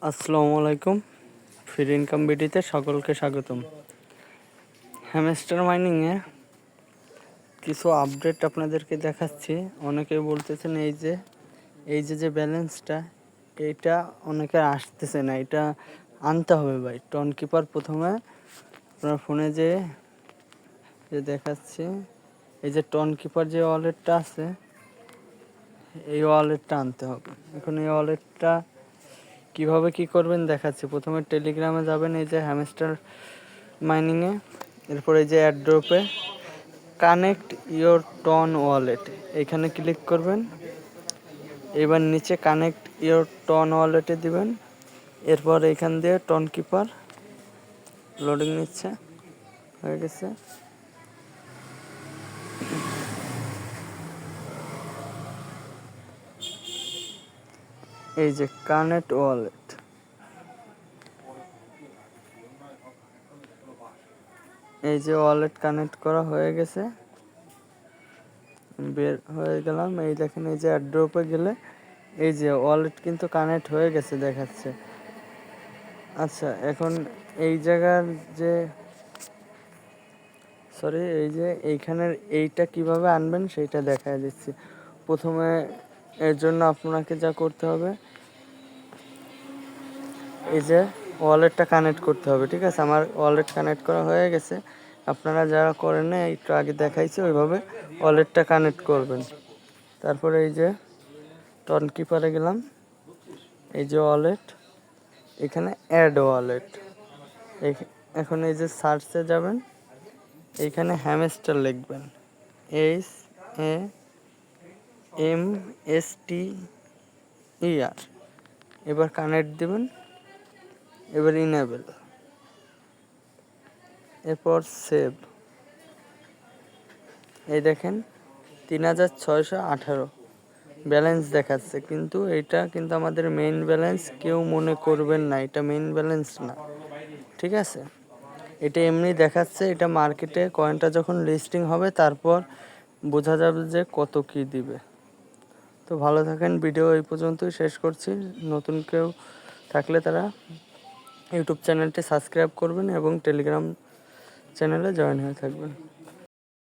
আসসালামু আলাইকুম। Free income ভিডিওতে সকলকে স্বাগতম। হ্যামস্টার মাইনিংয়ে কিছু আপডেট আপনাদেরকে দেখাচ্ছি। অনেকে বলতেছেন এই যে ব্যালেন্সটা, এইটা অনেকে আসতেছে না, এটা আনতে হবে ভাই। টন কিপার প্রথমে আপনার ফোনে যে দেখাচ্ছি, এই যে টন কিপার যে ওয়ালেটটা আছে, এই ওয়ালেটটা আনতে হবে। এখন এই ওয়ালেটটা কিভাবে কি করবেন দেখাচ্ছি। প্রথমে টেলিগ্রামে যাবেন, এই যে হ্যামস্টার মাইনিংয়ে, এরপরে এই যে অ্যাড্রপে কানেক্ট ইয়োর টন ওয়ালেট, এখানে ক্লিক করবেন। এবার নিচে কানেক্ট ইয়োর টন ওয়ালেটে দিবেন। এরপর এখান দিয়ে টন কিপার লোডিং নিচ্ছে, হয়ে গেছে। এই যে কানেক্ট ওয়ালেট, এই যে ওয়ালেট কানেক্ট করা হয়ে গেছে, বের হয়ে গেলাম। এই দেখেন, এই যে অ্যাড্রপে গেলে এই যে ওয়ালেট কিন্তু কানেক্ট হয়ে গেছে দেখাচ্ছে। আচ্ছা, এখন এই জায়গার যে এই যে এইখানের এইটা কিভাবে আনবেন সেইটা দেখায় দিচ্ছি। প্রথমে এর জন্য আপনাকে যা করতে হবে, এই যে ওয়ালেটটা কানেক্ট করতে হবে, ঠিক আছে। আমার ওয়ালেট কানেক্ট করা হয়ে গেছে। আপনারা যারা করেন না, একটু আগে দেখাইছি, ওইভাবে ওয়ালেটটা কানেক্ট করবেন। তারপরে এই যে টন কিপারে গেলাম, এই যে ওয়ালেট, এখানে অ্যাড ওয়ালেট। এখন এই যে সার্চে যাবেন, এইখানে হ্যামস্টার লিখবেন, HAMSTER। এবার কানেক্ট দিবেন, এবার ইনেবল, এরপর সেভ। এই দেখেন 3618 ব্যালেন্স দেখাচ্ছে, কিন্তু এটা কিন্তু আমাদের মেইন ব্যালেন্স। কেউ মনে করবেন না এটা মেইন ব্যালেন্স না, ঠিক আছে। এটা এমনি দেখাচ্ছে, এটা মার্কেটে কয়েনটা যখন লিস্টিং হবে তারপর বোঝা যাবে যে কত কি দিবে। তো ভালো থাকেন। ভিডিও এই পর্যন্তই শেষ করছি। নতুন কেউ থাকলে তারা ইউটিউব চ্যানেলটি সাবস্ক্রাইব করবেন এবং টেলিগ্রাম চ্যানেলে জয়েন হয়ে থাকবেন।